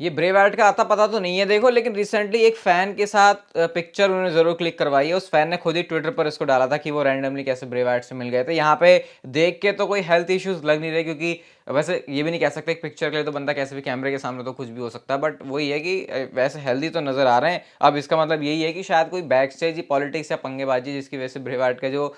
ये Bray Wyatt का आता पता तो नहीं है देखो, लेकिन रिसेंटली एक फैन के साथ पिक्चर उन्होंने जरूर क्लिक करवाई है। उस फैन ने खुद ही ट्विटर पर इसको डाला था कि वो रैंडमली कैसे ब्रे वाइट से मिल गए थे। यहाँ पे देख के तो कोई हेल्थ इश्यूज लग नहीं रहे, क्योंकि वैसे ये भी नहीं कह सकते पिक्चर के लिए तो बंदा कैसे भी कैमरे के सामने तो कुछ भी हो सकता है, बट वही है कि वैसे हेल्दी तो नजर आ रहे हैं। अब इसका मतलब यही है कि शायद कोई बैक स्टेज पॉलिटिक्स या पंगेबाजी जिसकी वजह से ब्रे वाइट का जो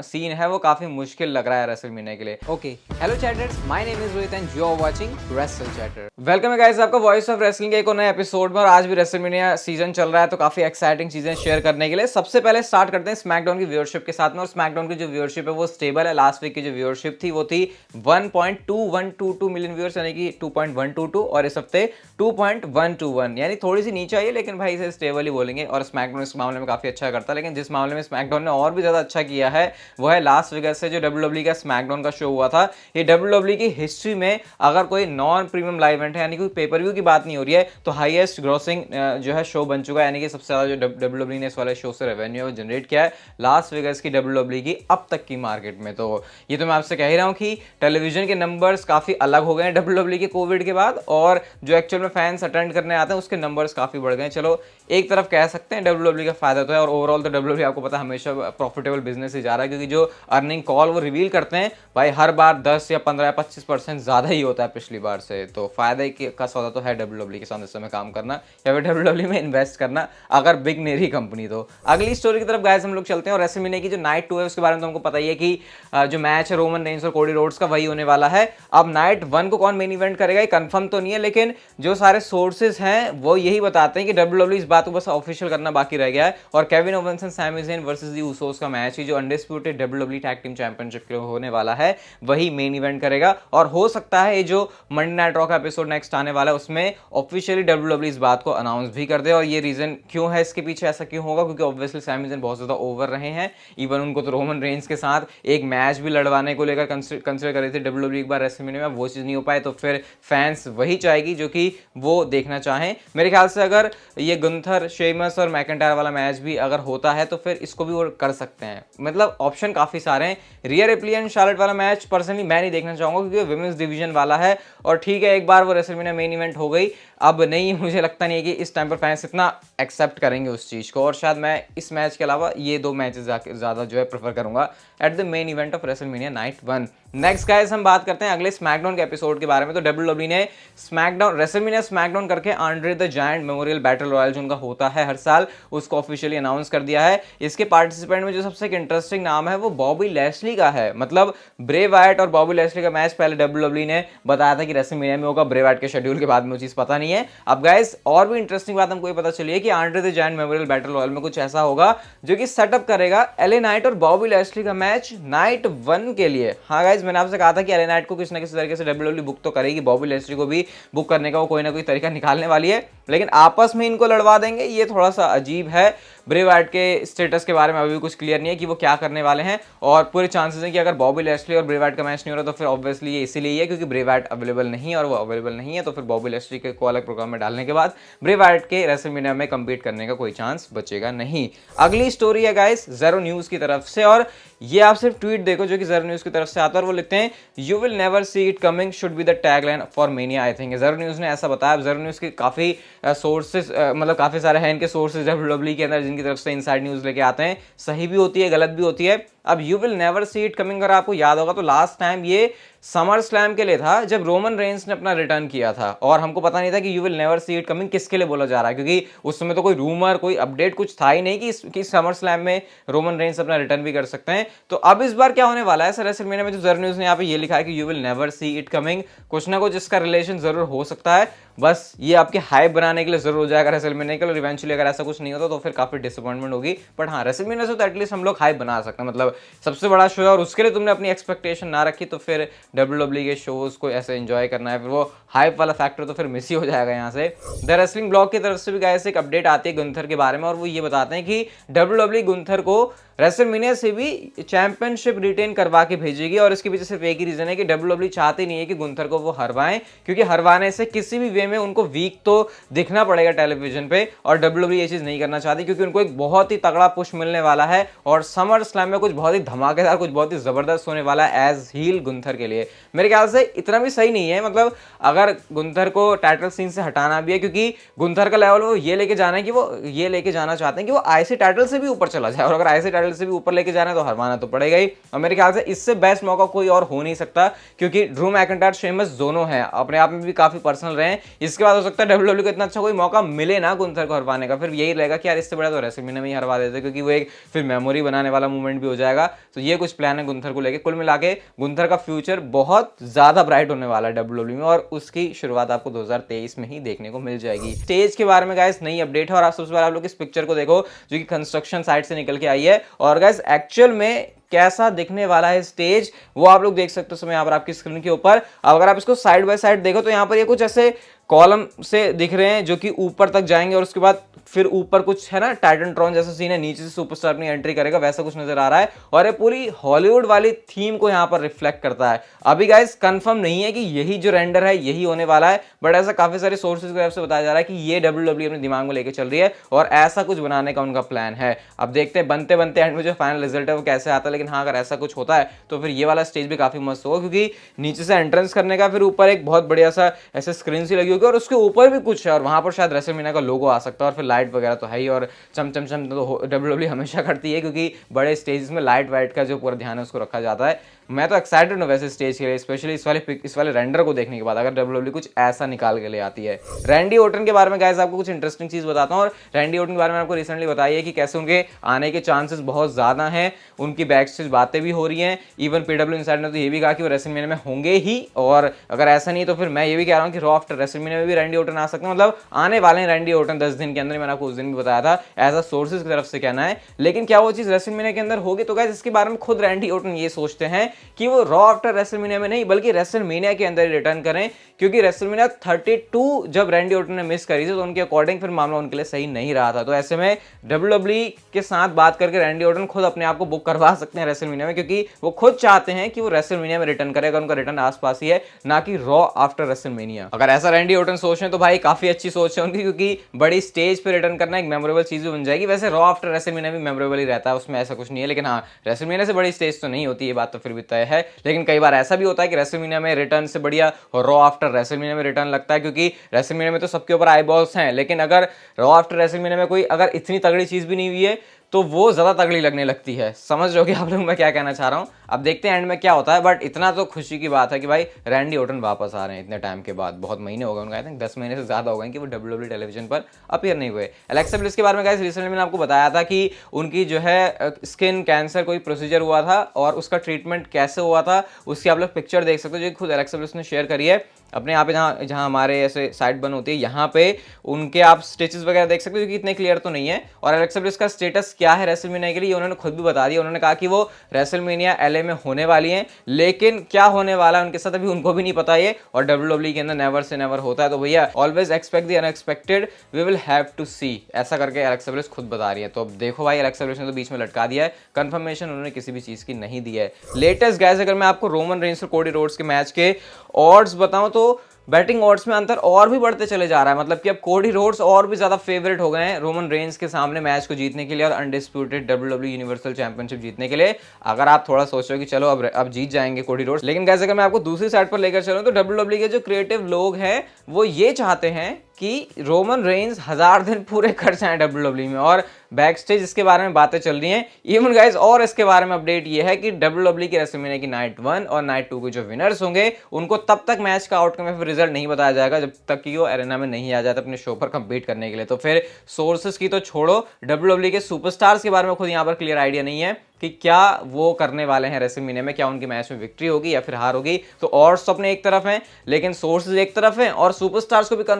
सीन है वो काफी मुश्किल लग रहा है रेसलमेनिया के लिए। Okay, hello chatters, my name is Rohit and you are watching Wrestle Chatter. Welcome है गाइस आपका वॉइस ऑफ रेसलिंग के एक और नए एपिसोड में। और आज भी रेसलमेनिया सीजन चल रहा है तो काफी एक्साइटिंग चीजें शेयर करने के लिए सबसे पहले स्टार्ट करते हैं स्मैकडाउन की व्यूअरशिप के साथ में। और स्मैकडाउन की जो व्यूअरशिप है वो स्टेबल है। लास्ट वीक की जो व्यूअरशिप थी वो थी 1.2122 मिलियन व्यूअर्स, यानी कि 2.122, और इस हफ्ते 2.121, यानी थोड़ी सी नीचे आई है, लेकिन भाई इसे स्टेबल ही बोलेंगे। और स्मैकडाउन इस मामले में काफी अच्छा करता है, लेकिन जिस मामले में स्मैकडाउन ने और भी ज्यादा अच्छा किया है वो है लास्ट वेगास से जो WWE का स्मैकडाउन का शो हुआ था। ये WWE की हिस्ट्री में अगर कोई नॉन प्रीमियम लाइव इवेंट है, यानी कोई पेपर व्यू की बात नहीं हो रही है, तो हाईएस्ट ग्रॉसिंग जो है शो बन चुका है, यानी कि सबसे ज्यादा जो WWE ने इस वाले शो से रेवेन्यू जनरेट किया है लास्ट वेगास की WWE की अब तक की मार्केट में। तो ये तो मैं आपसे कह ही रहा हूं कि टेलीविजन के नंबर्स काफी अलग हो गए हैं WWE के कोविड के बाद, और जो एक्चुअल में फैंस अटेंड करने आते हैं उसके नंबर्स काफी बढ़ गए। चलो एक तरफ कह सकते हैं WWE का फायदा तो है, और ओवरऑल तो WWE आपको पता है हमेशा प्रॉफिटेबल बिजनेस ही जा रहा है, क्योंकि जो अर्निंग कॉल वो रिवील करते हैं भाई हर बार 10 या 15 या 25% ज्यादा ही होता है पिछली बार से। तो फायदा का सौदा तो है WWE के साथ इस समय काम करना या फिर WWE में इन्वेस्ट करना, अगर बिग नेरी कंपनी। तो अगली स्टोरी की तरफ गाइस हम लोग चलते हैं। और रेसलमेनिया की जो नाइट 2 है उसके बारे में तो हमको पता ही है कि जो मैच है रोमन रेंस और कोडी रोड्स का वही होने वाला है। अब नाइट 1 को कौन मेन इवेंट करेगा ये कंफर्म तो नहीं है, लेकिन जो सारे सोर्सेज हैं वो यही बताते हैं कि WWE इस बात को बस ऑफिशियल करना बाकी रह गया है। और Kevin Owens and Sami Zayn versus the Usos का मैच ही जो undisputed WWE tag team championship के लिए होने वाला है वही मेन इवेंट करेगा। और हो सकता है ये जो मंडे नाइट रॉ का एपिसोड नेक्स्ट आने वाला है उसमें ऑफिशियली WWE इस बात को अनाउंस भी कर दे। और ये रीजन क्यों है इसके पीछे, ऐसा क्यों होगा, क्योंकि ऑब्वियसली सैमी ज़ेन बहुत ज्यादा ओवर रहे हैं। इवन उनको तो रोमन रेंस के साथ एक मैच भी लड़वाने को लेकर कंसिडर कर रही थी WWE एक बार रेसलमेनिया में, वो चीज नहीं हो पाए, तो फिर फैंस वही चाहेगी जो कि वो देखना चाहें। मेरे ख्याल से अगर ये गुंथर शेमस और मैकेंटायर वाला मैच भी अगर होता है तो फिर इसको भी वो कर सकते हैं। मतलब ऑप्शन काफी सारे हैं। रिया रिप्ली एंड शार्लेट वाला मैच पर्सनली मैं नहीं देखना चाहूंगा, क्योंकि विमेंस डिवीजन वाला है, और ठीक है एक बार वो रेसलमेनिया मेन इवेंट हो गई, अब नहीं, मुझे लगता नहीं है कि इस टाइम पर फैंस इतना एक्सेप्ट करेंगे उस चीज को। और शायद मैं इस मैच के अलावा ये दो मैचेस ज्यादा जो है प्रेफर करूंगा at the main event of WrestleMania night 1। Next guys हम बात करते हैं अगले स्मैकडाउन के एपिसोड के बारे में। तो WWE ने स्मैकडाउन रेसलमेनिया स्मैकडाउन करके Andre the giant memorial battle royal जो उनका होता है हर साल, उसको ऑफिशियली अनाउंस कर दिया है। इसके पार्टिसिपेंट में जो सबसे इंटरेस्टिंग नाम है वो बॉबी लैस्ली का है। मतलब ब्रे वाइट और बॉबी लैस्ली का मैच पहले WWE ने बताया था कि रेसलमेनिया में होगा, ब्रे वाइट के शेड्यूल के बाद में वो चीज पता नहीं है। अब गाइस और भी इंटरेस्टिंग बात हमको ये पता चली है कि Andre the giant memorial battle royal में कुछ ऐसा होगा जो कि सेटअप करेगा एले नाइट और बॉबी लैस्ली का मैच नाइट 1 के लिए। हाँ गाइस, मैंने आपसे कहा था कि एले नाइट को किसी न किसी तरीके से WWE बुक तो करेगी, बॉबी लैस्ली को भी बुक करने का वो कोई ना कोई तरीका निकालने वाली है, लेकिन आपस में इनको लड़वा देंगे, ये थोड़ा सा अजीब है। ब्रे वाइट के स्टेटस के बारे में अभी भी कुछ क्लियर नहीं है कि वो क्या करने वाले हैं, और पूरे चांसेस हैं कि अगर बॉबी लैस्ली और ब्रे वाइट का मैच नहीं हो रहा तो फिर ऑब्वियसली ये इसीलिए है क्योंकि ब्रे वाइट अवेलेबल नहीं है, और वो अवेलेबल नहीं है तो फिर बॉबी लैस्ली को अलग प्रोग्राम में डालने के बाद ब्रे वाइट के रेसलमेनिया में कंपीट करने का कोई चांस बचेगा नहीं। अगली स्टोरी है गाइस ज़ेरो न्यूज़ की तरफ से, और ये आप सिर्फ ट्वीट देखो जो कि ज़ेरो न्यूज़ की तरफ से आता है, और वो लिखते हैं you will never see it coming should be the tagline for mania. I think zero news ने ऐसा बताया। ज़ेरो न्यूज़ के काफ़ी सोर्सेज मतलब काफ़ी सारे हैं इनके सोर्सेज WWE के अंदर जिनकी तरफ से इनसाइड न्यूज़ लेके आते हैं, सही भी होती है गलत भी होती है। अब you will never see it coming, अगर आपको याद होगा तो लास्ट टाइम ये समर स्लैम के लिए था जब रोमन रेंस ने अपना रिटर्न किया था, और हमको पता नहीं था कि you will never see it coming किसके लिए बोला जा रहा है, क्योंकि उस समय तो कोई रूमर कोई अपडेट कुछ था ही नहीं कि समर स्लैम में रोमन रेंस अपना रिटर्न भी कर सकते हैं। तो अब इस बार क्या होने वाला है सर रेसलमेनिया में, जो ज़ेरो न्यूज़ ने यहाँ पे ये लिखा है कि you will never see it coming, कुछ ना कुछ इसका रिलेशन जरूर हो सकता है, बस ये आपके हाइप बनाने के लिए जरूर हो जाएगा रेसलमेनिया के लिए। इवेंचुअली अगर ऐसा कुछ नहीं होता तो फिर काफी डिसअपॉइंटमेंट होगी, बट हाँ रेसलमेनिया से तो एटलीस्ट हम लोग हाइप बना सकते हैं। मतलब सबसे बड़ा शो है और उसके लिए तुमने अपनी एक्सपेक्टेशन ना रखी तो फिर WWE के शोज को ऐसे एंजॉय करना है, फिर वो हाइप वाला फैक्टर तो फिर मिस ही हो जाएगा यहाँ से। द रेसलिंग ब्लॉग की तरफ से भी गाइस एक अपडेट आती है गुंथर के बारे में, और वो ये बताते हैं कि WWE गुंथर को रेसलमेनिया से भी चैंपियनशिप रिटेन करवा के भेजेगी, और इसके पीछे सिर्फ एक ही रीजन है कि WWE चाहती नहीं है कि गुंथर को वो हरवाएं, क्योंकि हरवाने से किसी भी वे में उनको वीक तो दिखना पड़ेगा टेलीविजन पे, और WWE ये चीज नहीं करना चाहती क्योंकि उनको एक बहुत ही तगड़ा पुश मिलने वाला है, और समर स्लैम में कुछ बहुत ही धमाकेदार, कुछ बहुत ही जबरदस्त होने वाला है एज हील गुंथर के लिए। मेरे ख्याल से इतना भी सही नहीं है, मतलब अगर गुंथर को टाइटल सीन से हटाना भी है, क्योंकि गुंथर का लेवल वो ये लेके जाना है कि वो ये लेके जाना चाहते हैं कि वो आईसी टाइटल से भी ऊपर चला जाए, और अगर आईसी टाइटल से भी ऊपर लेके जाना है तो हरवाना तो पड़ेगा ही। और मेरे ख्याल से इससे बेस्ट मौका कोई और हो नहीं सकता, क्योंकि ड्रू मैकिंटायर शेमस दोनों हैं, अपने आप में भी काफी पर्सनल रहे हैं। इसके बाद हो सकता है डब्ल्यूडब्ल्यू को इतना अच्छा कोई मौका मिले ना गुंथर को हरवाने का, फिर यही रहेगा कि यार इससे बड़ा तो रेसलमेनिया में ही हरवा देते, क्योंकि वो एक फिर मेमोरी बनाने वाला मूवमेंट भी हो जाएगा। तो ये कुछ प्लान है गुंथर को लेके। कुल मिला के गुंथर का फ्यूचर बहुत ज्यादा ब्राइट होने वाला है डब्ल्यूडब्ल्यू में, और उसकी शुरुआत आपको 2023 में ही देखने को मिल जाएगी। स्टेज के बारे में गाइस नई अपडेट है, और आप सबसे पहले आप लोग इस पिक्चर को देखो जो कि कंस्ट्रक्शन साइट से निकल के आई है, और गाइस एक्चुअल में कैसा दिखने वाला है स्टेज वो आप लोग देख सकते हो समय यहाँ पर आपकी स्क्रीन के ऊपर। अब अगर आप इसको साइड बाय साइड देखो तो यहाँ पर ये कुछ ऐसे कॉलम से दिख रहे हैं जो कि ऊपर तक जाएंगे, और उसके बाद फिर ऊपर कुछ है ना टाइटनट्रॉन जैसा सीन है, नीचे से सुपरस्टार अपनी एंट्री करेगा, वैसा कुछ नजर आ रहा है, और ये पूरी हॉलीवुड वाली थीम को यहाँ पर रिफ्लेक्ट करता है। अभी गाइस कंफर्म नहीं है कि यही जो रेंडर है यही होने वाला है, बट ऐसा काफी सारे सोर्सेज की तरफ से बताया जा रहा है कि ये डब्ल्यूडब्ल्यू अपने दिमाग में लेके चल रही है और ऐसा कुछ बनाने का उनका प्लान है। अब देखते हैं बनते बनते एंड में जो फाइनल रिजल्ट है वो कैसे आता है, लेकिन हाँ अगर ऐसा कुछ होता है तो फिर ये वाला स्टेज भी काफी मस्त होगा, क्योंकि नीचे से एंट्रेंस करने का, फिर ऊपर एक बहुत बढ़िया सा ऐसे स्क्रीन सी लगी होगी और उसके ऊपर भी कुछ है, और वहां पर शायद रेसलमेनिया का लोगो आ सकता है, और फिर लाइट वगैरह तो है ही, और चम चम चम तो डब्ल्यूडब्ल्यू हमेशा करती है, क्योंकि बड़े स्टेजेस में लाइट वाइट का जो पूरा ध्यान है उसको रखा जाता है। मैं तो एक्साइटेड हूँ वैसे स्टेज के लिए, स्पेशली इस वाले रेंडर को देखने के बाद, अगर डब्ल्यूडब्ल्यू कुछ ऐसा निकाल के ले आती है। रैंडी ओर्टन के बारे में गाइस आपको कुछ इंटरेस्टिंग चीज बताता हूँ, और रैंडी ओर्टन के बारे में आपको रिसेंटली बताई है कि कैसे उनके आने के चांसेस बहुत ज्यादा हैं, उनकी बैक स्टेज बातें भी हो रही हैं, इवन पीडब्ल्यू इनसाइड ने तो ये भी कहा कि वो रेसलमेनिया में होंगे ही, और अगर ऐसा नहीं तो फिर मैं ये भी कह रहा हूँ कि रॉ आफ्टर रेसलमेनिया में भी रैंडी ओर्टन आ सकते हैं, मतलब आने वाले हैं रैंडी ओर्टन 10 दिन के अंदर। मैंने आपको उस दिन भी बताया था, ऐसा सोर्सेज की तरफ से कहना है, लेकिन क्या वो चीज रेसलमेनिया के अंदर होगी? तो गाइस इसके बारे में खुद रैंडी ओर्टन ये सोचते हैं कि वो रॉ आफ्टर रेसलमेनिया में नहीं बल्कि रेसलमेनिया के अंदर रिटर्न करें, क्योंकि रेसलमेनिया 32 जब रैंडी ओर्टन ने मिस करी थी तो उनके अकॉर्डिंग फिर मामला उनके लिए सही नहीं रहा था। तो ऐसे में डब्ल्यूडब्ल्यू के साथ बात करके रैंडी ओर्टन खुद अपने आप को बुक करवा सकते हैं रेसलमेनिया में, क्योंकि वो खुद चाहते हैं कि वो रेसलमेनिया में रिटर्न करेगा, उनका रिटर्न आसपास ही है, ना कि रॉ आफ्टर रेसलमेनिया। अगर ऐसा रैंडी ओर्टन सोच रहे हैं तो भाई काफी अच्छी सोच है उनकी, क्योंकि बड़ी स्टेज पे रिटर्न करना एक मेमोरेबल चीज भी बन जाएगी। वैसे रॉ आफ्टर रेसलमेनिया भी मेमोरेबल ही रहता है, उसमें ऐसा कुछ नहीं है, लेकिन हाँ रेसलमेनिया से बड़ी स्टेज तो नहीं होती, ये बात तो फिर भी तय है। लेकिन कई बार ऐसा भी होता है कि रेसलमेनिया में रिटर्न से बढ़िया रॉ आफ्टर रेसलमेनिया में रिटर्न लगता है, क्योंकि रेसलमेनिया में तो सबके ऊपर आईबॉल्स हैं, लेकिन अगर रॉ आफ्टर रेसलमेनिया में कोई अगर इतनी तगड़ी चीज भी नहीं हुई है तो वो ज्यादा तगड़ी लगने लगती है। समझ रहे हो कि आप लोग मैं क्या कहना चाह रहा हूं? अब देखते हैं एंड में क्या होता है, बट इतना तो खुशी की बात है कि भाई रैंडी ओर्टन वापस आ रहे हैं इतने टाइम के बाद, बहुत महीने हो गए उनका, आई थिंक 10 महीने से ज्यादा हो गए कि वो डब्ल्यूडब्ल्यू टेलीविजन पर अपीयर नहीं हुए। एलेक्सा ब्लिस के बारे में गाइस रिसेंटली मैंने आपको बताया था कि उनकी जो है स्किन कैंसर कोई प्रोसीजर हुआ था, और उसका ट्रीटमेंट कैसे हुआ था उसकी आप लोग पिक्चर देख सकते हो, जो खुद एलेक्सा ब्लिस ने शेयर करी है अपने यहाँ पे, जहाँ हमारे ऐसे साइड बन होती है यहाँ पे उनके आप स्टिचेस वगैरह देख सकते हो, क्योंकि इतने क्लियर तो नहीं है। और एलेक्सा ब्लिस का स्टेटस क्या है रेसलमेनिया के लिए उन्होंने खुद भी बता दिया, उन्होंने कहा कि वो रेसलमेनिया एलए में होने वाली हैं, लेकिन क्या होने वाला है उनके साथ अभी उनको भी नहीं पता ये, और डब्ल्यूडब्ल्यू के अंदर नेवर से नेवर होता है, तो भैया always expect the unexpected, we will have to see, ऐसा करके एलेक्सा ब्लिस खुद बता रही है। तो अब देखो भाई एलेक्सा ब्लिस ने तो बीच में लटका दिया है, कंफर्मेशन उन्होंने किसी भी चीज की नहीं दी है। लेटेस्ट गाइस अगर मैं आपको रोमन रेंस और कोडी रोड्स के मैच के ऑड्स बताऊं तो बैटिंग ऑड्स में अंतर और भी बढ़ते चले जा रहा है, मतलब कि अब कोडी रोड्स और भी ज्यादा फेवरेट हो गए हैं रोमन रेंस के सामने मैच को जीतने के लिए और अनडिस्प्यूटेड डब्ल्यूडब्ल्यू यूनिवर्सल चैंपियनशिप जीतने के लिए। अगर आप थोड़ा सोचो कि चलो अब जीत जाएंगे कोडी रोड्स, लेकिन कैसे अगर मैं आपको दूसरी साइड पर लेकर चलूं तो डब्ल्यूडब्ल्यू के जो क्रिएटिव लोग हैं वो ये चाहते हैं कि रोमन रेंस 1000 दिन पूरे कर जाएं डब्ल्यूडब्ल्यू में, और बैक स्टेज इसके बारे में बातें चल रही हैं इवन गाइस। और इसके बारे में अपडेट ये है कि डब्ल्यूडब्ल्यू की रेसलमेनिया की नाइट 1 और नाइट 2 के जो विनर्स होंगे उनको तब तक मैच का आउटकम या फिर रिजल्ट नहीं बताया जाएगा जब तक कि वो एरेना में नहीं आ जाता अपने शो पर कंपीट करने के लिए। तो फिर सोर्सेस की तो छोड़ो, डब्ल्यूडब्ल्यू के सुपरस्टार्स के बारे में खुद यहाँ पर क्लियर आइडिया नहीं है कि क्या वो करने वाले हैं रेसलमेनिया में, क्या उनकी मैच में विक्ट्री होगी या फिर हार होगी। तो ऑड्स तो अपने एक तरफ हैं, लेकिन सोर्सेज एक तरफ हैं, और सुपरस्टार्स को भी कब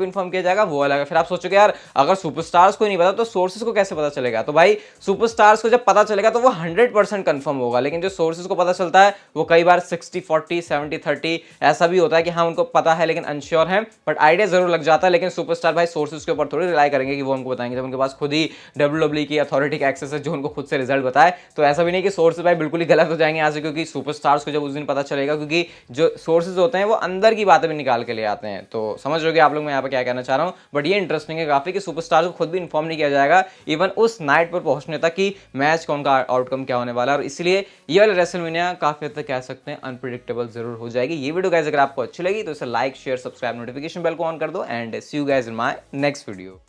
इन्फॉर्म किया जाएगा वो अलग है। फिर आप सोचोगे यार अगर सुपरस्टार्स को नहीं पता तो सोर्सेज को कैसे पता चलेगा? तो भाई सुपरस्टार्स को जब पता चलेगा तो वो 100% कंफर्म होगा, लेकिन जो सोर्सेज को पता चलता है वो कई बार 60-40 70-30 ऐसा भी होता है कि हाँ उनको पता है लेकिन अनश्योर है, बट आइडिया जरूर लग जाता है। लेकिन सुपरस्टार भाई सोर्सेज के ऊपर थोड़ी रिलाई करेंगे कि वो उनको बताएंगे, जब उनके पास खुद ही डब्ल्यूडब्ल्यू की अथॉरिटी का एक्सेस है जो उनको खुद से रिजल्ट बताए। तो ऐसा भी नहीं कि सोर्सेज भाई बिल्कुल ही गलत हो जाएंगे यहाँ से, क्योंकि सुपरस्टार्स को जब उस दिन पता चलेगा, क्योंकि जो सोर्सेज होते हैं वो अंदर की बातें भी निकाल के ले आते हैं। तो समझ रहे हो आप लोग मैं यहाँ पे क्या कहना चाह रहा हूँ। बट ये इंटरेस्टिंग है काफी कि सुपरस्टार्स को खुद भी इन्फॉर्म नहीं किया जाएगा इवन उस नाइट पर पहुंचने तक कि मैच कौन का आउटकम क्या होने वाला है। और इसलिए ये वाले रेसलमेनिया काफी हद तक कह सकते हैं अनप्रिडिक्टेबल जरूर हो जाएगी। ये वीडियो गाइस अगर आपको अच्छी लगी तो इसे like share subscribe notification bell को ऑन कर दो and see you guys in my next video.